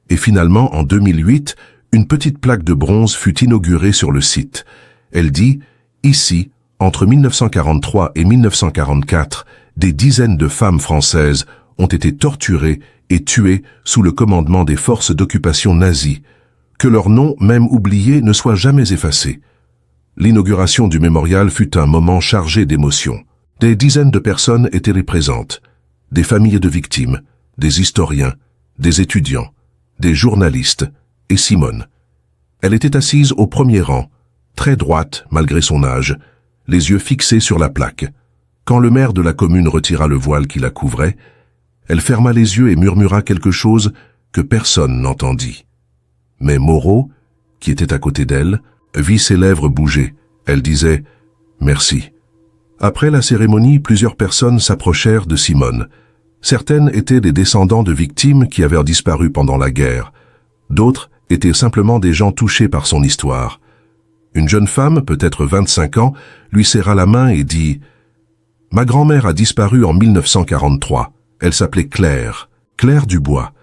Et finalement, en 2008, une petite plaque de bronze fut inaugurée sur le site. Elle dit « Ici, entre 1943 et 1944, des dizaines de femmes françaises ont été torturées et tuées sous le commandement des forces d'occupation nazies. Que leur nom, même oublié, ne soit jamais effacé. » L'inauguration du mémorial fut un moment chargé d'émotions. Des dizaines de personnes étaient présentes. Des familles de victimes, des historiens, des étudiants, des journalistes et Simone. Elle était assise au premier rang, très droite malgré son âge, les yeux fixés sur la plaque. Quand le maire de la commune retira le voile qui la couvrait, elle ferma les yeux et murmura quelque chose que personne n'entendit. Mais Moreau, qui était à côté d'elle, vit ses lèvres bouger. Elle disait « Merci ». Après la cérémonie, plusieurs personnes s'approchèrent de Simone. Certaines étaient des descendants de victimes qui avaient disparu pendant la guerre. D'autres étaient simplement des gens touchés par son histoire. Une jeune femme, peut-être 25 ans, lui serra la main et dit « Ma grand-mère a disparu en 1943. Elle s'appelait Claire, Claire Dubois.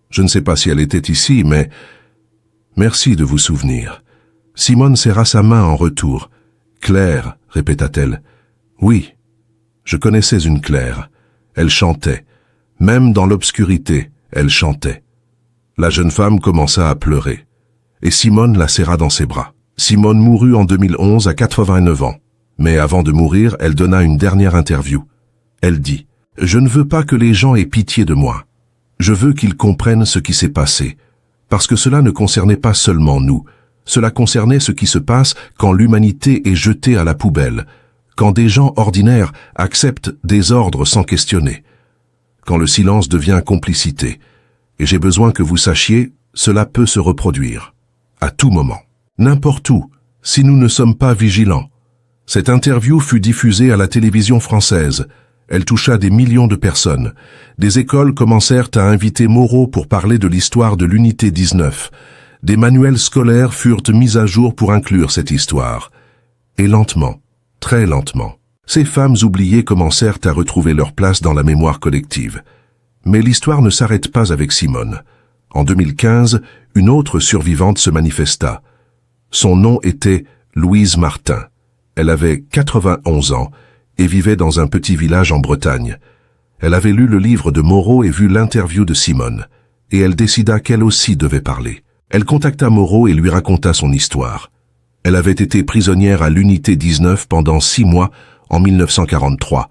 Je ne sais pas si elle était ici, mais... Merci de vous souvenir. » Simone serra sa main en retour. « Claire, répéta-t-elle. Oui, je connaissais une Claire. Elle chantait. Même dans l'obscurité, elle chantait. » La jeune femme commença à pleurer. Et Simone la serra dans ses bras. Simone mourut en 2011 à 89 ans. Mais avant de mourir, elle donna une dernière interview. Elle dit « Je ne veux pas que les gens aient pitié de moi. Je veux qu'ils comprennent ce qui s'est passé. Parce que cela ne concernait pas seulement nous. Cela concernait ce qui se passe quand l'humanité est jetée à la poubelle, quand des gens ordinaires acceptent des ordres sans questionner, quand le silence devient complicité. Et j'ai besoin que vous sachiez, cela peut se reproduire, à tout moment, n'importe où, si nous ne sommes pas vigilants. » Cette interview fut diffusée à la télévision française. Elle toucha des millions de personnes. Des écoles commencèrent à inviter Moreau pour parler de l'histoire de l'unité 19. Des manuels scolaires furent mis à jour pour inclure cette histoire. Et lentement, très lentement, ces femmes oubliées commencèrent à retrouver leur place dans la mémoire collective. Mais l'histoire ne s'arrête pas avec Simone. En 2015, une autre survivante se manifesta. Son nom était Louise Martin. Elle avait 91 ans et vivait dans un petit village en Bretagne. Elle avait lu le livre de Moreau et vu l'interview de Simone, et elle décida qu'elle aussi devait parler. Elle contacta Moreau et lui raconta son histoire. Elle avait été prisonnière à l'unité 19 pendant 6 mois en 1943.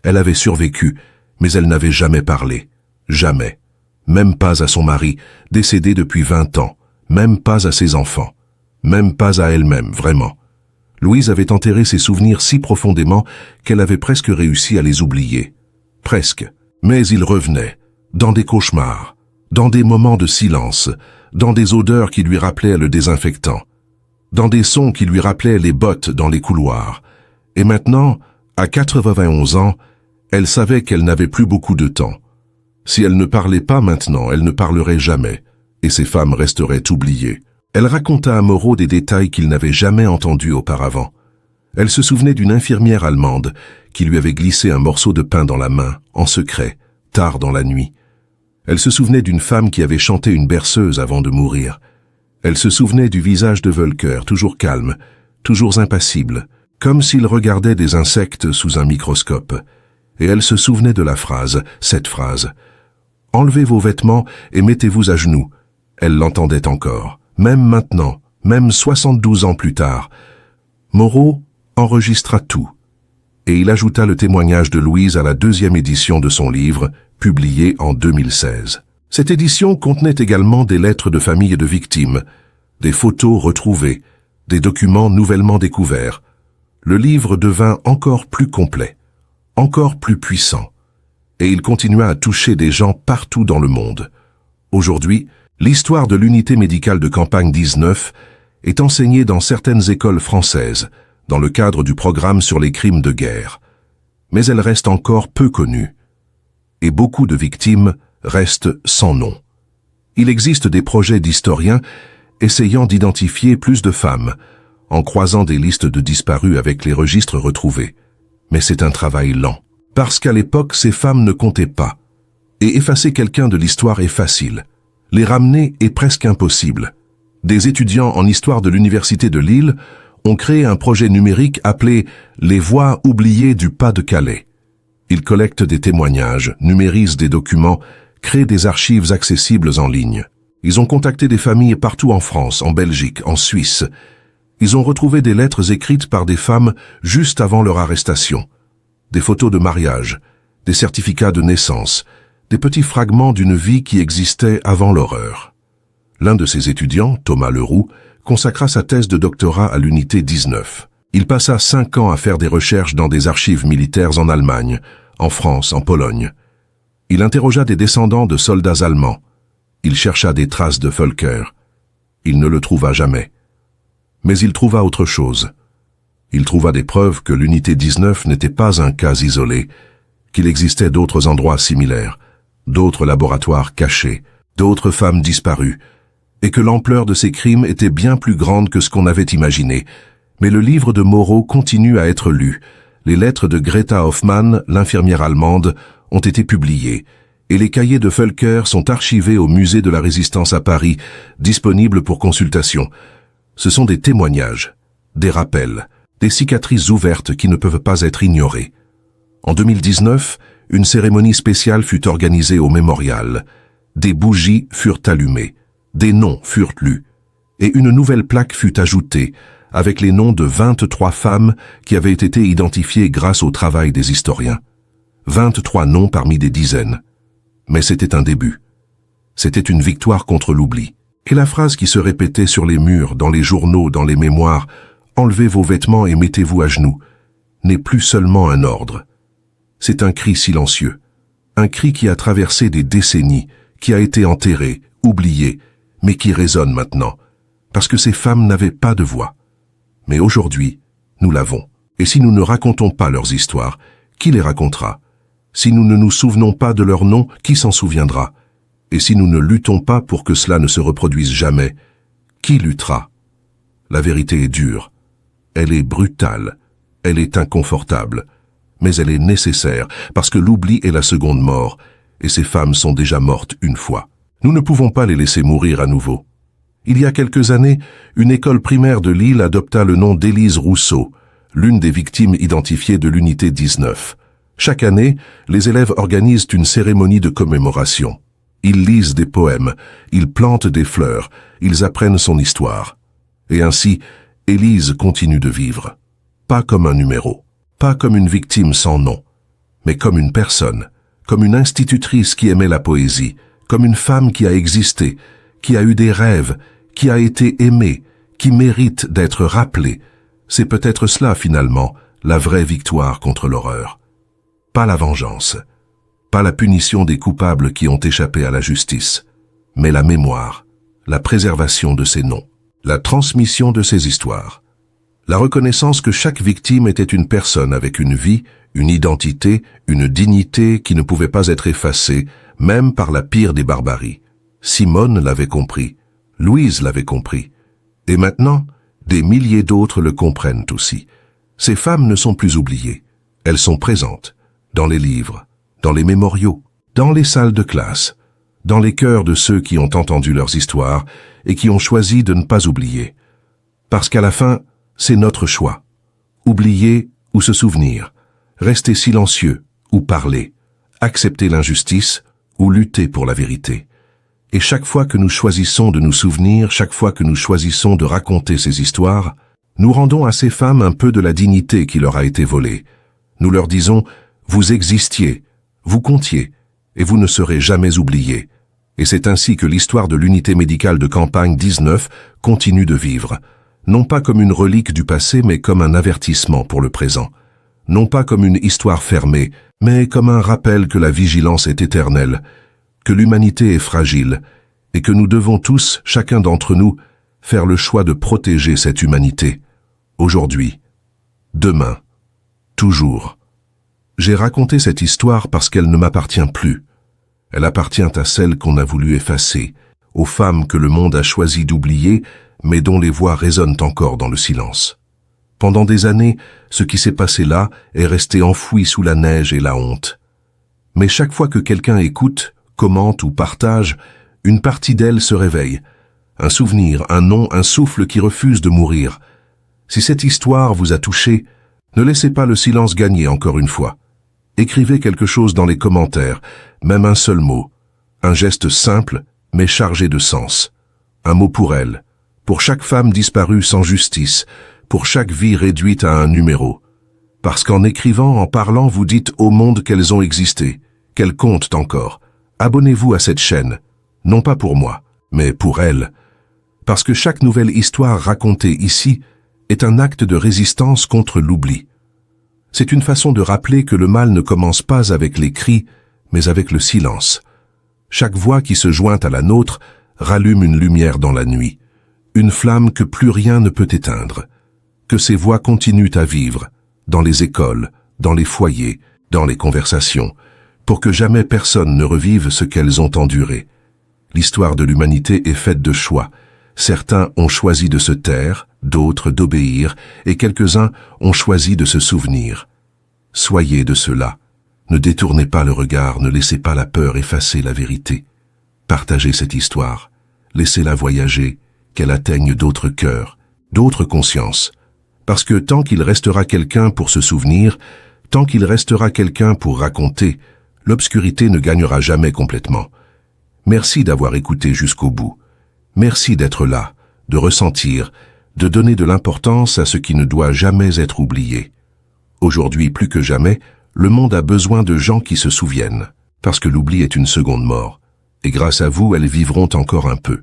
Elle avait survécu, mais elle n'avait jamais parlé. Jamais. Même pas à son mari, décédé depuis 20 ans. Même pas à ses enfants. Même pas à elle-même, vraiment. Louise avait enterré ses souvenirs si profondément qu'elle avait presque réussi à les oublier. Presque. Mais ils revenaient, dans des cauchemars, dans des moments de silence, dans des odeurs qui lui rappelaient le désinfectant, dans des sons qui lui rappelaient les bottes dans les couloirs. Et maintenant, à 91 ans, Elle savait qu'elle n'avait plus beaucoup de temps. Si elle ne parlait pas maintenant, elle ne parlerait jamais, et ces femmes resteraient oubliées. Elle raconta à Moreau des détails qu'il n'avait jamais entendus auparavant. Elle se souvenait d'une infirmière allemande qui lui avait glissé un morceau de pain dans la main, en secret, tard dans la nuit. Elle se souvenait d'une femme qui avait chanté une berceuse avant de mourir. Elle se souvenait du visage de Völker, toujours calme, toujours impassible, comme s'il regardait des insectes sous un microscope. Et elle se souvenait de la phrase, cette phrase. « Enlevez vos vêtements et mettez-vous à genoux ». Elle l'entendait encore, même maintenant, même 72 ans plus tard. Moreau enregistra tout, et il ajouta le témoignage de Louise à la 2e édition de son livre, publié en 2016. Cette édition contenait également des lettres de famille de victimes, des photos retrouvées, des documents nouvellement découverts. Le livre devint encore plus complet, encore plus puissant, et il continua à toucher des gens partout dans le monde. Aujourd'hui, l'histoire de l'unité médicale de campagne 19 est enseignée dans certaines écoles françaises, dans le cadre du programme sur les crimes de guerre. Mais elle reste encore peu connue, et beaucoup de victimes restent sans nom. Il existe des projets d'historiens essayant d'identifier plus de femmes, en croisant des listes de disparus avec les registres retrouvés. Mais c'est un travail lent. Parce qu'à l'époque, ces femmes ne comptaient pas. Et effacer quelqu'un de l'histoire est facile. Les ramener est presque impossible. Des étudiants en histoire de l'Université de Lille ont créé un projet numérique appelé « Les voix oubliées du Pas-de-Calais ». Ils collectent des témoignages, numérisent des documents, créent des archives accessibles en ligne. Ils ont contacté des familles partout en France, en Belgique, en Suisse. Ils ont retrouvé des lettres écrites par des femmes juste avant leur arrestation. Des photos de mariage, des certificats de naissance, des petits fragments d'une vie qui existait avant l'horreur. L'un de ses étudiants, Thomas Leroux, consacra sa thèse de doctorat à l'unité 19. Il passa 5 ans à faire des recherches dans des archives militaires en Allemagne, en France, en Pologne. Il interrogea des descendants de soldats allemands. Il chercha des traces de Völker. Il ne le trouva jamais. Mais il trouva autre chose. Il trouva des preuves que l'unité 19 n'était pas un cas isolé, qu'il existait d'autres endroits similaires, d'autres laboratoires cachés, d'autres femmes disparues, et que l'ampleur de ces crimes était bien plus grande que ce qu'on avait imaginé. Mais le livre de Moreau continue à être lu. Les lettres de Greta Hoffmann, l'infirmière allemande, ont été publiées, et les cahiers de Völker sont archivés au musée de la Résistance à Paris, disponibles pour consultation. Ce sont des témoignages, des rappels, des cicatrices ouvertes qui ne peuvent pas être ignorées. En 2019, une cérémonie spéciale fut organisée au mémorial. Des bougies furent allumées, des noms furent lus, et une nouvelle plaque fut ajoutée, avec les noms de 23 femmes qui avaient été identifiées grâce au travail des historiens. 23 noms parmi des dizaines. Mais c'était un début. C'était une victoire contre l'oubli. Et la phrase qui se répétait sur les murs, dans les journaux, dans les mémoires, « Enlevez vos vêtements et mettez-vous à genoux », n'est plus seulement un ordre. C'est un cri silencieux, un cri qui a traversé des décennies, qui a été enterré, oublié, mais qui résonne maintenant, parce que ces femmes n'avaient pas de voix. Mais aujourd'hui, nous l'avons. Et si nous ne racontons pas leurs histoires, qui les racontera? Si nous ne nous souvenons pas de leurs noms, qui s'en souviendra? Et si nous ne luttons pas pour que cela ne se reproduise jamais, qui luttera? La vérité est dure, elle est brutale, elle est inconfortable, mais elle est nécessaire parce que l'oubli est la seconde mort, et ces femmes sont déjà mortes une fois. Nous ne pouvons pas les laisser mourir à nouveau. Il y a quelques années, une école primaire de Lille adopta le nom d'Élise Rousseau, l'une des victimes identifiées de l'unité 19. Chaque année, les élèves organisent une cérémonie de commémoration. Ils lisent des poèmes, ils plantent des fleurs, ils apprennent son histoire. Et ainsi, Élise continue de vivre. Pas comme un numéro, pas comme une victime sans nom, mais comme une personne, comme une institutrice qui aimait la poésie, comme une femme qui a existé, qui a eu des rêves, qui a été aimée, qui mérite d'être rappelée. C'est peut-être cela, finalement, la vraie victoire contre l'horreur. Pas la vengeance, pas la punition des coupables qui ont échappé à la justice, mais la mémoire, la préservation de ces noms, la transmission de ces histoires. La reconnaissance que chaque victime était une personne avec une vie, une identité, une dignité qui ne pouvait pas être effacée, même par la pire des barbaries. Simone l'avait compris, Louise l'avait compris. Et maintenant, des milliers d'autres le comprennent aussi. Ces femmes ne sont plus oubliées. Elles sont présentes, dans les livres, dans les mémoriaux, dans les salles de classe, dans les cœurs de ceux qui ont entendu leurs histoires et qui ont choisi de ne pas oublier. Parce qu'à la fin, c'est notre choix. Oublier ou se souvenir, rester silencieux ou parler, accepter l'injustice ou lutter pour la vérité. Et chaque fois que nous choisissons de nous souvenir, chaque fois que nous choisissons de raconter ces histoires, nous rendons à ces femmes un peu de la dignité qui leur a été volée. Nous leur disons, vous existiez, vous comptiez, et vous ne serez jamais oubliés. Et c'est ainsi que l'histoire de l'unité médicale de campagne 19 continue de vivre, non pas comme une relique du passé, mais comme un avertissement pour le présent. Non pas comme une histoire fermée, mais comme un rappel que la vigilance est éternelle, que l'humanité est fragile, et que nous devons tous, chacun d'entre nous, faire le choix de protéger cette humanité. Aujourd'hui, demain, toujours. J'ai raconté cette histoire parce qu'elle ne m'appartient plus. Elle appartient à celles qu'on a voulu effacer, aux femmes que le monde a choisi d'oublier, mais dont les voix résonnent encore dans le silence. Pendant des années, ce qui s'est passé là est resté enfoui sous la neige et la honte. Mais chaque fois que quelqu'un écoute, commente ou partage, une partie d'elle se réveille. Un souvenir, un nom, un souffle qui refuse de mourir. Si cette histoire vous a touché, ne laissez pas le silence gagner encore une fois. Écrivez quelque chose dans les commentaires, même un seul mot. Un geste simple, mais chargé de sens. Un mot pour elle, pour chaque femme disparue sans justice, pour chaque vie réduite à un numéro. Parce qu'en écrivant, en parlant, vous dites au monde qu'elles ont existé, qu'elles comptent encore. Abonnez-vous à cette chaîne, non pas pour moi, mais pour elles. Parce que chaque nouvelle histoire racontée ici est un acte de résistance contre l'oubli. C'est une façon de rappeler que le mal ne commence pas avec les cris, mais avec le silence. Chaque voix qui se joint à la nôtre rallume une lumière dans la nuit, une flamme que plus rien ne peut éteindre. Que ces voix continuent à vivre, dans les écoles, dans les foyers, dans les conversations, pour que jamais personne ne revive ce qu'elles ont enduré. L'histoire de l'humanité est faite de choix. Certains ont choisi de se taire, d'autres d'obéir, et quelques-uns ont choisi de se souvenir. Soyez de ceux-là. Ne détournez pas le regard, ne laissez pas la peur effacer la vérité. Partagez cette histoire. Laissez-la voyager, qu'elle atteigne d'autres cœurs, d'autres consciences. Parce que tant qu'il restera quelqu'un pour se souvenir, tant qu'il restera quelqu'un pour raconter, l'obscurité ne gagnera jamais complètement. Merci d'avoir écouté jusqu'au bout. Merci d'être là, de ressentir, de donner de l'importance à ce qui ne doit jamais être oublié. Aujourd'hui, plus que jamais, le monde a besoin de gens qui se souviennent, parce que l'oubli est une seconde mort, et grâce à vous, elles vivront encore un peu.